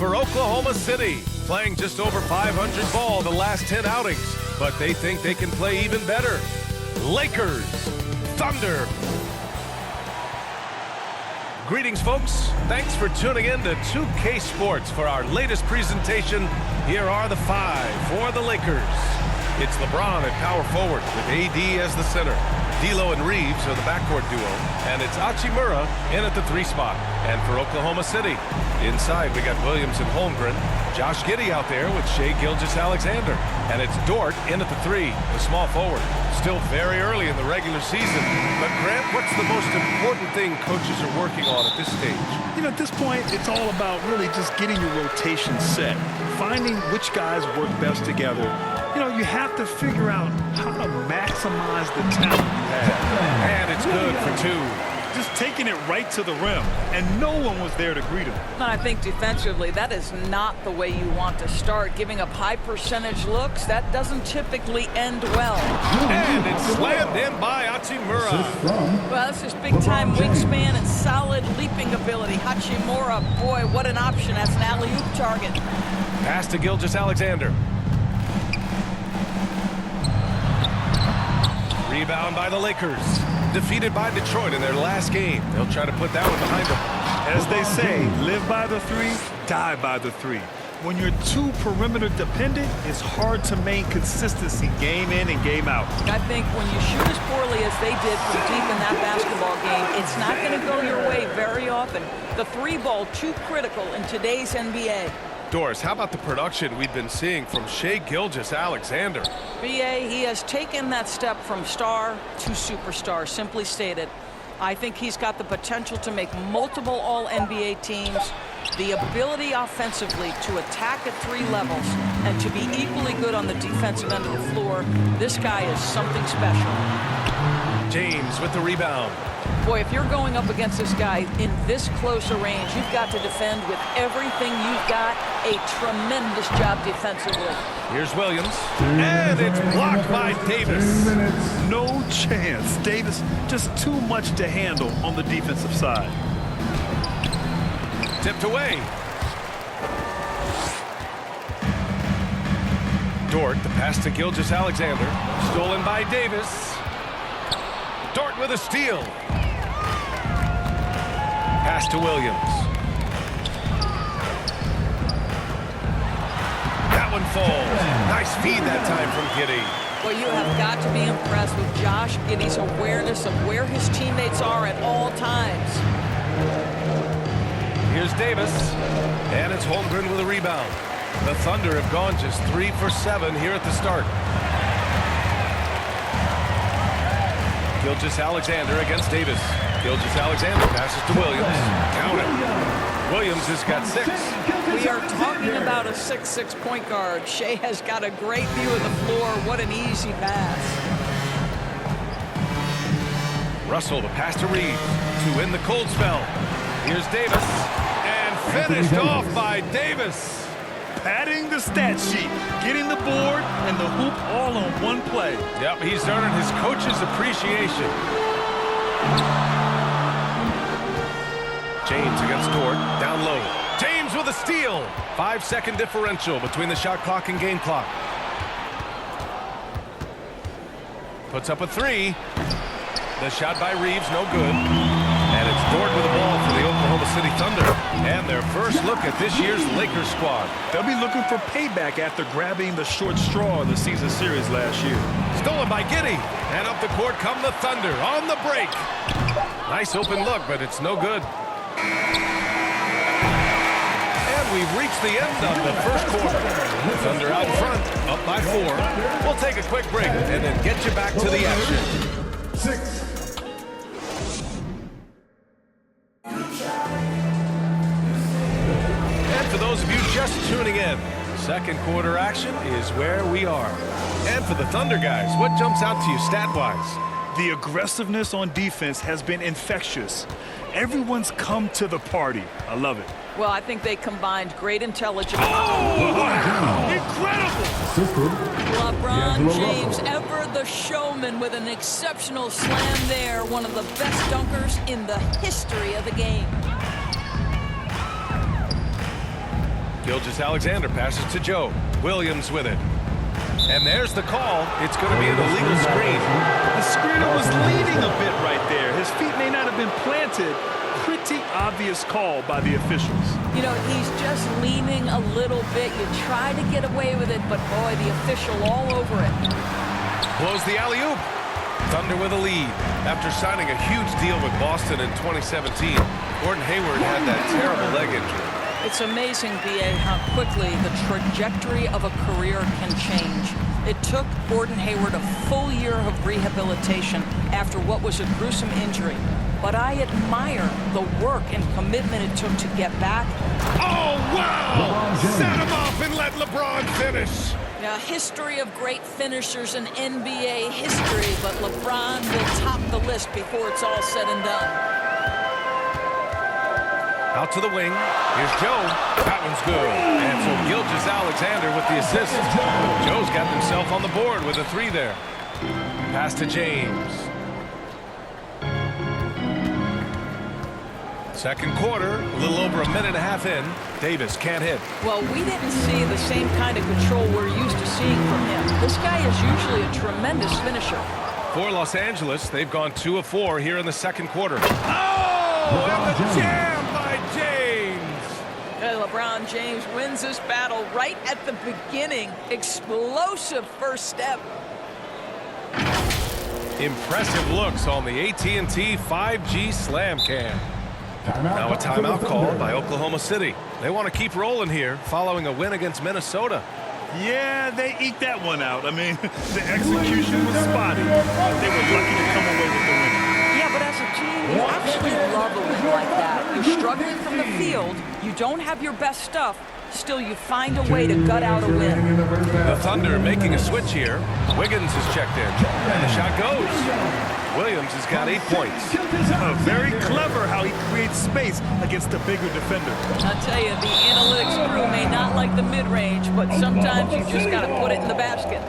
for Oklahoma City, playing just over 500 ball the last 10 outings, but they think they can play even better. Lakers, Thunder. Greetings, folks. Thanks for tuning in to 2K Sports for our latest presentation. Here are the 5 for the Lakers. It's LeBron at power forward with AD as the center. D'Lo and Reeves are the backcourt duo, and it's Hachimura in at the 3 spot. And for Oklahoma City, inside we got Williams and Holmgren. Josh Giddey out there with Shai Gilgeous-Alexander. And it's Dort in at the 3, the small forward. Still very early in the regular season. But Grant, what's the most important thing coaches are working on at this stage? You know, at this point, it's all about really just getting your rotation set. Finding which guys work best together. You know, you have to figure out how to maximize the talent you have. And it's good for 2. Just taking it right to the rim, and no one was there to greet him. I think defensively, that is not the way you want to start. Giving up high percentage looks, that doesn't typically end well. And it's slammed in by Hachimura. Well, this is big-time wingspan and solid leaping ability. Hachimura, boy, what an option. That's an alley-oop target. Pass to Gilgeous-Alexander. Rebound by the Lakers. Defeated by Detroit in their last game. They'll try to put that one behind them. As they say, live by the 3, die by the 3. When you're too perimeter dependent, it's hard to maintain consistency game in and game out. I think when you shoot as poorly as they did from deep in that basketball game, it's not going to go your way very often. The 3 ball too critical in today's NBA. Doris, how about the production we've been seeing from Shai Gilgeous-Alexander? BA, he has taken that step from star to superstar, simply stated. I think he's got the potential to make multiple All-NBA teams, the ability offensively to attack at 3 levels, and to be equally good on the defensive end of the floor. This guy is something special. James with the rebound. Boy, if you're going up against this guy in this close a range, you've got to defend with everything you've got. A tremendous job defensively. Here's Williams, and it's blocked by Davis. No chance. Davis just too much to handle on the defensive side. Tipped away. Dort, the pass to Gilgeous-Alexander. Stolen by Davis. Dort with a steal. Pass to Williams. That one falls. Nice feed that time from Giddey. Well, you have got to be impressed with Josh Giddey's awareness of where his teammates are at all times. Here's Davis, and it's Holmgren with a rebound. The Thunder have gone just 3 for 7 here at the start. Gilgeous-Alexander against Davis. Gilgeous-Alexander passes to Williams. Count it. Williams has got 6. We are talking about a 6'6" point guard. Shai has got a great view of the floor. What an easy pass. Russell, the pass to Reeves to win the cold spell. Here's Davis, and finished off by Davis. Padding the stat sheet, getting the board and the hoop all on one play. Yep, he's earned his coach's appreciation. James against Dort, down low. James with a steal. 5-second differential between the shot clock and game clock. Puts up a 3. The shot by Reeves, no good. And it's Dort with the ball for the Oklahoma City Thunder. And their first look at this year's Lakers squad. They'll be looking for payback after grabbing the short straw in the season series last year. Stolen by Giddey. And up the court come the Thunder on the break. Nice open look, but it's no good. And we've reached the end of the first quarter. Thunder out in front, up by 4. We'll take a quick break and then get you back to the action. 6. For those of you just tuning in, second quarter action is where we are. And for the Thunder guys, what jumps out to you stat-wise? The aggressiveness on defense has been infectious. Everyone's come to the party. I love it. Well, I think they combined great intelligence. Oh, wow! Incredible! LeBron James, ever the showman, with an exceptional slam there. One of the best dunkers in the history of the game. Gilgeous-Alexander passes to Joe. Williams with it. And there's the call. It's going to be an illegal screen. The screener was leaning a bit right there. His feet may not have been planted. Pretty obvious call by the officials. You know, he's just leaning a little bit. You try to get away with it, but boy, the official all over it. Blows the alley-oop. Thunder with a lead. After signing a huge deal with Boston in 2017, Gordon Hayward had that terrible leg injury. It's amazing, B.A., how quickly the trajectory of a career can change. It took Gordon Hayward a full year of rehabilitation after what was a gruesome injury. But I admire the work and commitment it took to get back. Oh, wow! Set him off and let LeBron finish. A history of great finishers in NBA history, but LeBron will top the list before it's all said and done. Out to the wing. Here's Joe. That one's good. And so Gilgeous-Alexander with the assist. Joe's got himself on the board with a three there. Pass to James. Second quarter, a little over a minute and a half in. Davis can't hit. Well, we didn't see the same kind of control we're used to seeing from him. This guy is usually a tremendous finisher. For Los Angeles, they've gone 2 of 4 here in the second quarter. Oh, and the jam by James. LeBron James wins this battle right at the beginning. Explosive first step. Impressive looks on the AT&T 5G Slam Cam. Now a timeout called by Oklahoma City. They want to keep rolling here following a win against Minnesota. Yeah, they eke that one out. I mean, the execution was spotty. They were lucky to come away with the win. Yeah, but as a team, you absolutely love a win like that. You're struggling from the field. You don't have your best stuff. Still, you find a way to gut out a win. The Thunder making a switch here. Wiggins is checked in. And the shot goes. Williams has got 8 points. Very clever how he creates space against the bigger defender. I'll tell you, the analytics crew may not like the mid-range, but sometimes you just got to put it in the basket.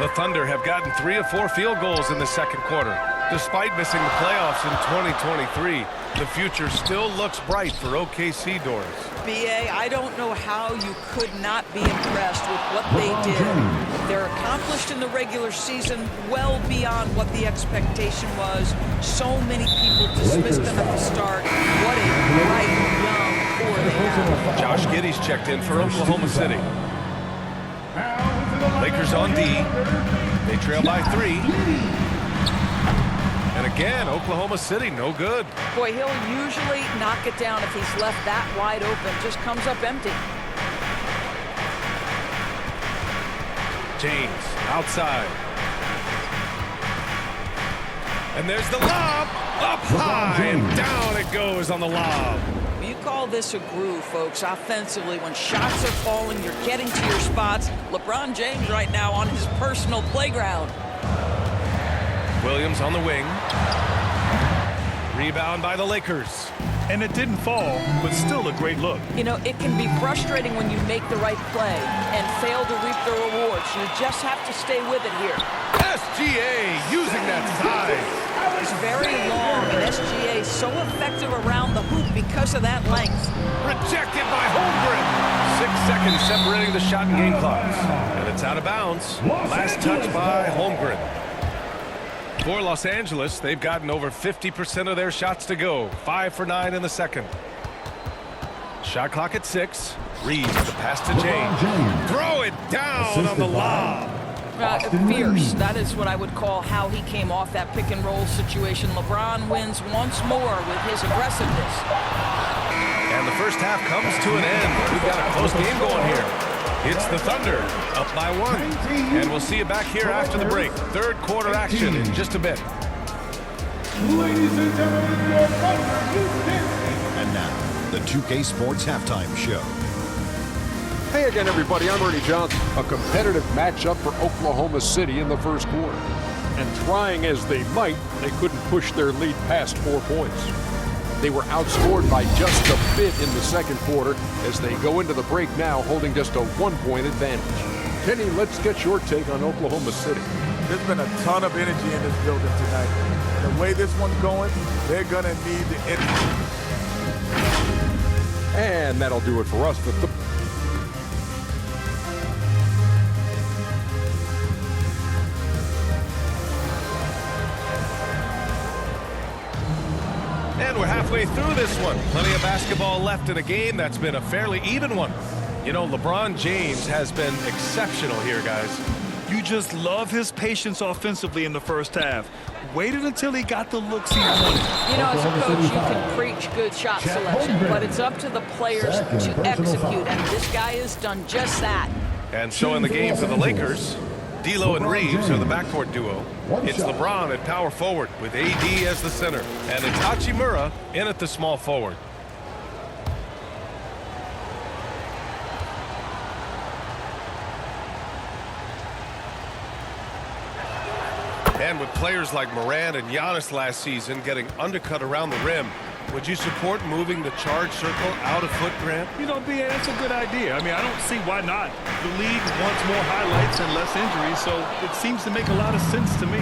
The Thunder have gotten 3 of 4 field goals in the second quarter. Despite missing the playoffs in 2023, the future still looks bright for OKC doors. B.A., I don't know how you could not be impressed with what they did. They're accomplished in the regular season well beyond what the expectation was. So many people dismissed them at the start. What a bright young core they have. Josh Giddey's checked in for Oklahoma City. Lakers on D. They trail by 3. And again, Oklahoma City, no good. Boy, he'll usually knock it down if he's left that wide open. Just comes up empty. James, outside. And there's the lob. Up high, and down it goes on the lob. You call this a groove, folks. Offensively, when shots are falling, you're getting to your spots. LeBron James right now on his personal playground. Williams on the wing. Rebound by the Lakers. And it didn't fall, but still a great look. You know, it can be frustrating when you make the right play and fail to reap the rewards. You just have to stay with it here. SGA using that size. He's very long, and SGA so effective around the hoop because of that length. Rejected by Holmgren. 6 seconds separating the shot and game clocks. And it's out of bounds. Last touch by Holmgren. For Los Angeles, they've gotten over 50% of their shots to go. 5 for 9 in the second. Shot clock at 6. Reeves the pass to James. Throw it down on the lob. Fierce. That is what I would call how he came off that pick and roll situation. LeBron wins once more with his aggressiveness. And the first half comes to an end. We've got a close game going here. It's the Thunder up by 1. And we'll see you back here after the break. Third quarter action in just a bit. Ladies and gentlemen, your Thunder Houston. And now, the 2K Sports Halftime Show. Hey again, everybody. I'm Ernie Johnson. A competitive matchup for Oklahoma City in the first quarter. And trying as they might, they couldn't push their lead past 4 points. They were outscored by just a bit in the second quarter as they go into the break now holding just a 1-point advantage. Kenny, let's get your take on Oklahoma City. There's been a ton of energy in this building tonight. The way this one's going, they're going to need the energy. And that'll do it for us. And we're halfway through this one. Plenty of basketball left in a game that's been a fairly even one. You know, LeBron James has been exceptional here, guys. You just love his patience offensively in the first half. Waited until he got the looks he wanted. You know, as a coach, you can preach good shot selection, but it's up to the players to execute, and this guy has done just that. And so in the game for the Lakers, D'Lo and Reeves are the backcourt duo. It's LeBron at power forward with AD as the center, and it's Hachimura in at the small forward. And with players like Morant and Giannis last season getting undercut around the rim, would you support moving the charge circle out of foot, Grant? You know, BA, that's a good idea. I mean, I don't see why not. The league wants more highlights and less injuries, so it seems to make a lot of sense to me.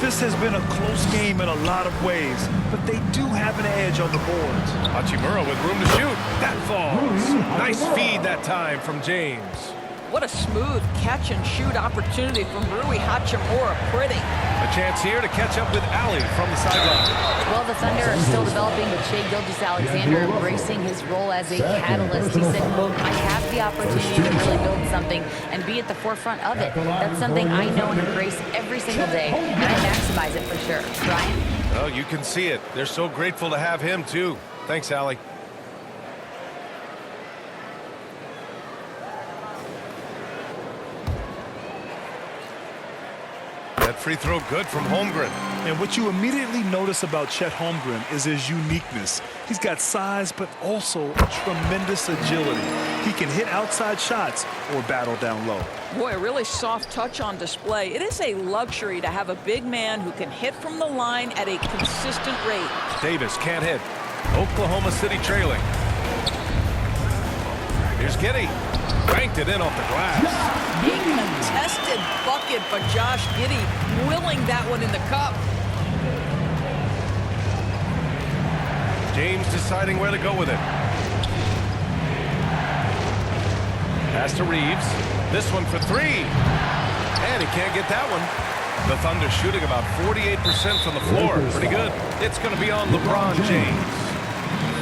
This has been a close game in a lot of ways, but they do have an edge on the boards. Hachimura with room to shoot. That falls. Nice feed that time from James. What a smooth catch-and-shoot opportunity from Rui Hachimura. Pretty. A chance here to catch up with Ali from the sideline. Well, the Thunder are still developing with Shai Gilgeous-Alexander embracing his role as a catalyst. He said, quote, I have the opportunity to really build something and be at the forefront of it. That's something I know and embrace every single day, and I maximize it for sure. Brian? Oh, you can see it. They're so grateful to have him, too. Thanks, Ali. That free throw good from Holmgren. And what you immediately notice about Chet Holmgren is his uniqueness. He's got size, but also tremendous agility. He can hit outside shots or battle down low. Boy, a really soft touch on display. It is a luxury to have a big man who can hit from the line at a consistent rate. Davis can't hit. Oklahoma City trailing. Here's Giddey. Banked it in off the glass. A contested bucket, but Josh Giddey willing that one in the cup. James deciding where to go with it. Pass to Reeves. This one for three. And he can't get that one. The Thunder shooting about 48% from the floor. Pretty good. It's going to be on LeBron James.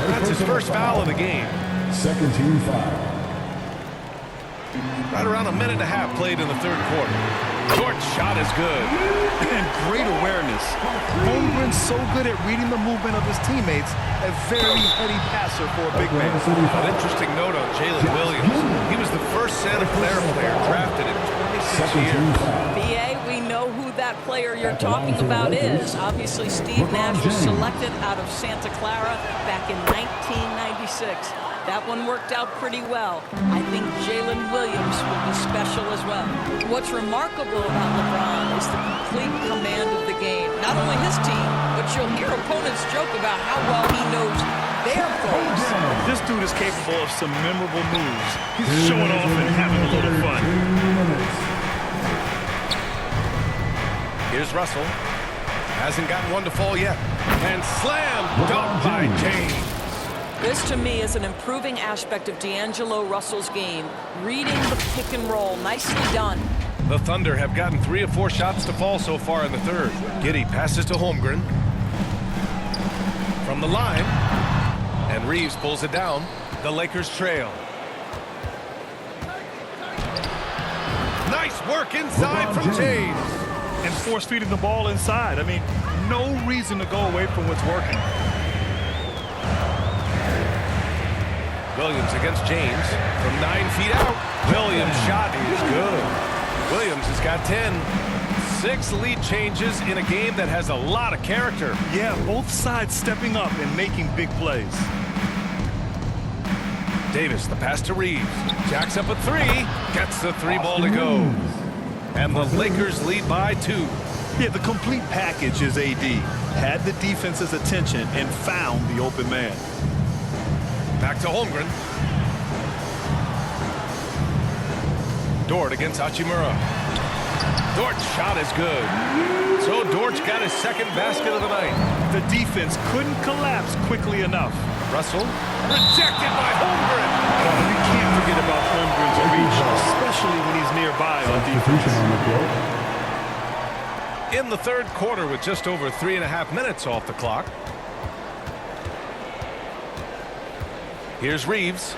That's his first foul of the game. Second team foul. Right around a minute and a half played in the third quarter. Short shot is good. And great awareness. Holmgren's so good at reading the movement of his teammates. A very heady passer for a big man. An interesting note on Jalen Williams. He was the first Santa Clara player drafted in 26 years. BA, we know who that player you're talking about is. Obviously, Steve Nash was selected out of Santa Clara back in 1996. That one worked out pretty well. I think Jalen Williams will be special as well. What's remarkable about LeBron is the complete command of the game. Not only his team, but you'll hear opponents joke about how well he knows their plays. This dude is capable of some memorable moves. He's showing off and having a little fun. Here's Russell. Hasn't gotten one to fall yet. And slam dunked by James. This, to me, is an improving aspect of D'Angelo Russell's game. Reading the pick and roll. Nicely done. The Thunder have gotten 3 of 4 shots to fall so far in the third. Giddey passes to Holmgren. From the line. And Reeves pulls it down. The Lakers trail. Nice work inside from James. And force-feeding the ball inside. I mean, no reason to go away from what's working. Williams against James from 9 feet out. Williams' shot is good. Williams has got 10. 6 lead changes in a game that has a lot of character. Yeah, both sides stepping up and making big plays. Davis, the pass to Reeves. Jacks up a 3. Gets the 3 ball to go. And the Lakers lead by 2. Yeah, the complete package is AD. Had the defense's attention and found the open man. Back to Holmgren. Dort against Hachimura. Dort's shot is good. So Dort's got his second basket of the night. The defense couldn't collapse quickly enough. Russell, rejected by Holmgren. You can't forget about Holmgren's reach, especially when he's nearby on defense. In the third quarter with just over 3.5 minutes off the clock. Here's Reeves,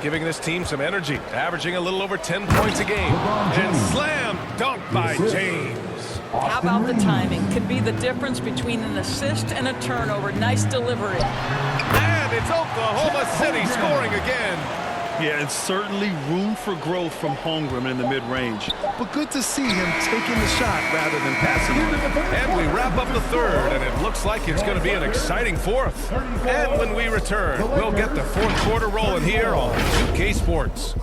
giving this team some energy, averaging a little over 10 points a game. And slam dunk by James. How about the timing? Could be the difference between an assist and a turnover. Nice delivery. And it's Oklahoma City scoring again. Yeah, and certainly room for growth from Holmgren in the mid-range. But good to see him taking the shot rather than passing it. And we wrap up the third, and it looks like it's going to be an exciting fourth. And when we return, we'll get the fourth quarter rolling here on 2K Sports.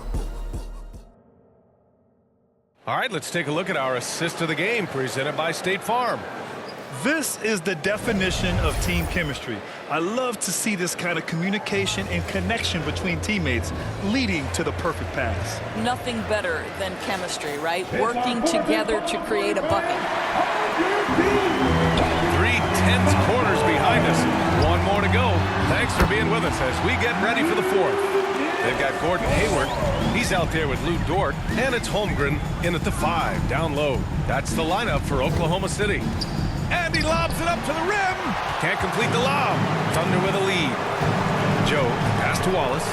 All right, let's take a look at our assist of the game presented by State Farm. This is the definition of team chemistry. I love to see this kind of communication and connection between teammates leading to the perfect pass. Nothing better than chemistry, right? Working together to create a bucket. 3 tense quarters behind us. One more to go. Thanks for being with us as we get ready for the fourth. They've got Gordon Hayward. He's out there with Lou Dort. And it's Holmgren in at the 5, down low. That's the lineup for Oklahoma City. And he lobs it up to the rim. Can't complete the lob. Thunder with a lead. Joe, pass to Wallace.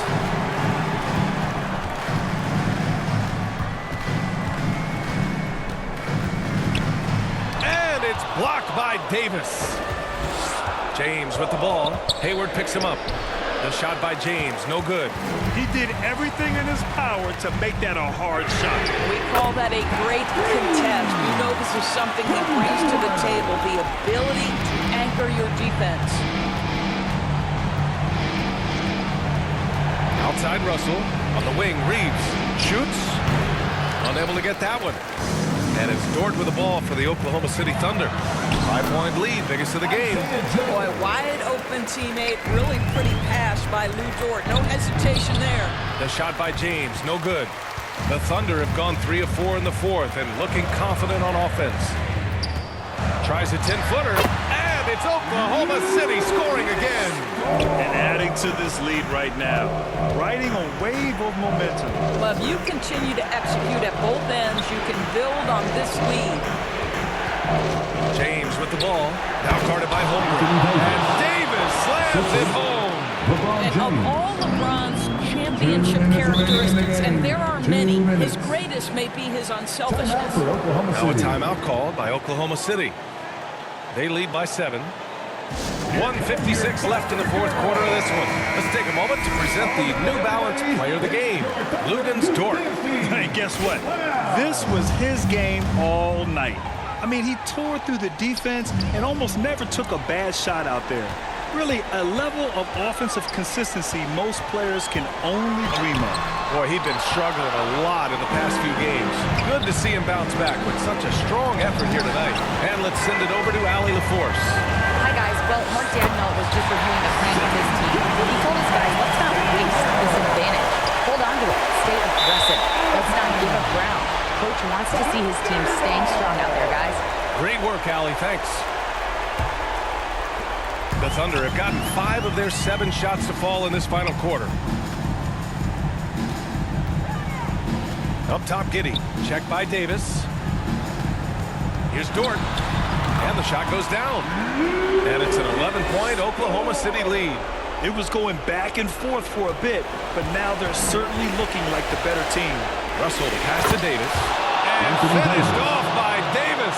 And it's blocked by Davis. James with the ball. Hayward picks him up. The shot by James, no good. He did everything in his power to make that a hard shot. We call that a great contest. You know this is something he brings to the table, the ability to anchor your defense. Outside Russell, on the wing, Reeves shoots. Unable to get that one. And it's Dort with the ball for the Oklahoma City Thunder. 5-point lead, biggest of the game. Boy, wide open teammate, really pretty pass by Lou Dort. No hesitation there. The shot by James, no good. The Thunder have gone 3 of 4 in the fourth and looking confident on offense. Tries a 10-footer, and it's Oklahoma City scoring again. And adding to this lead right now, riding a wave of momentum. Well, if you continue to execute at both ends, you can build on this lead. James with the ball, now guarded by Holmgren. And Davis slams it home. And of all LeBron's championship characteristics, and there are many, his greatest may be his unselfishness. Now a timeout called by Oklahoma City. They lead by 7. 1:56 left in the fourth quarter of this one. Let's take a moment to present the New Balance Player of the Game, Luguentz Dort. Hey, guess what? This was his game all night. I mean, he tore through the defense and almost never took a bad shot out there. Really, a level of offensive consistency most players can only dream of. Boy, he'd been struggling a lot in the past few games. Good to see him bounce back with such a strong effort here tonight. And let's send it over to Allie LaForce. Hi, guys. Well, Mark Dagnall was just reviewing the plan with his team. He told his guys, let's not waste this advantage. Hold on to it. Stay aggressive. Let's not give up ground. Coach wants to see his team staying strong out there, guys. Great work, Allie. Thanks. The Thunder have gotten 5 of their 7 shots to fall in this final quarter. Up top, Giddey. Check by Davis. Here's Dort. And the shot goes down. And it's an 11-point Oklahoma City lead. It was going back and forth for a bit, but now they're certainly looking like the better team. Russell to pass to Davis. And finished off by Davis.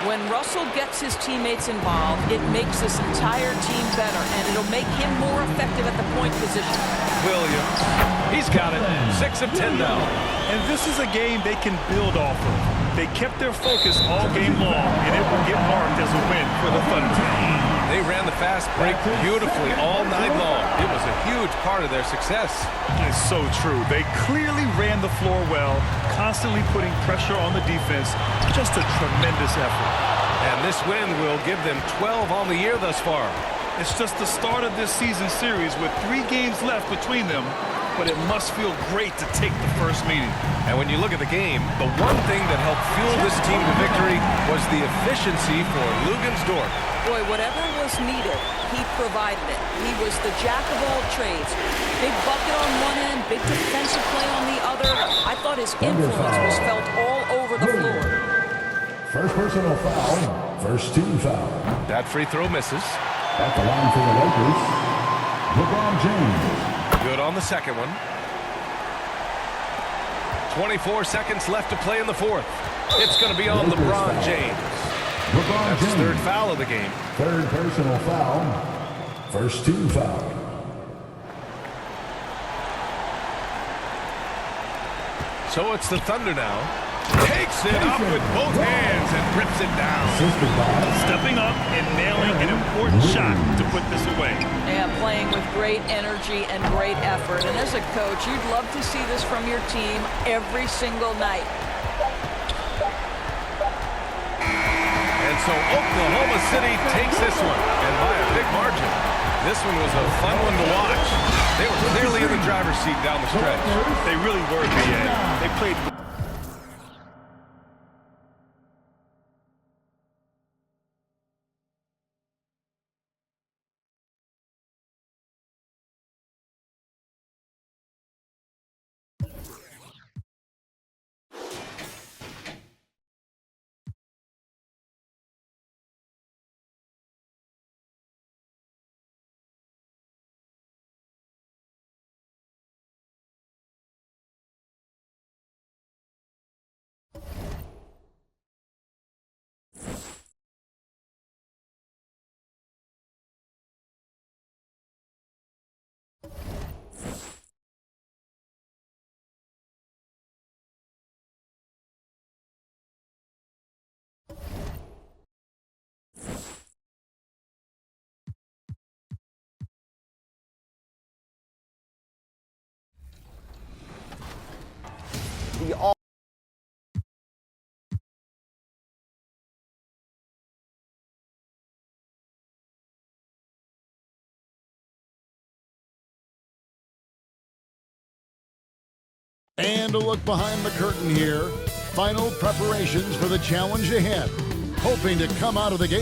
When Russell gets his teammates involved, it makes this entire team better, and it'll make him more effective at the point position. Williams. He's got it. 6 of 10 now. And this is a game they can build off of. They kept their focus all game long, and it will get marked as a win for the Thunder. They ran the fast break beautifully all night long. It was a huge part of their success. It's so true. They clearly ran the floor well, constantly putting pressure on the defense. Just a tremendous effort. And this win will give them 12 on the year thus far. It's just the start of this season series with 3 games left between them. but it must feel great to take the first meeting. And when you look at the game, the one thing that helped fuel this team to victory was the efficiency for Lugensdorf. Boy, whatever was needed, he provided it. He was the jack of all trades. Big bucket on one end, big defensive play on the other. I thought his influence was felt all over the floor. First personal foul, first team foul. That free throw misses. At the line for the Lakers, LeBron James. Good on the second one. 24 seconds left to play in the fourth. It's going to be on LeBron James. That's his third foul of the game. Third personal foul, first team foul. So it's the Thunder now. Takes it up with both hands and rips it down. Stepping up and nailing an important shot to put this away. Yeah, playing with great energy and great effort. And as a coach, you'd love to see this from your team every single night. And so Oklahoma City takes this one, and by a big margin. This one was a fun one to watch. They were clearly in the driver's seat down the stretch. They really were, BA. They played. The all And a look behind the curtain here. Final preparations for the challenge ahead. Hoping to come out of the gate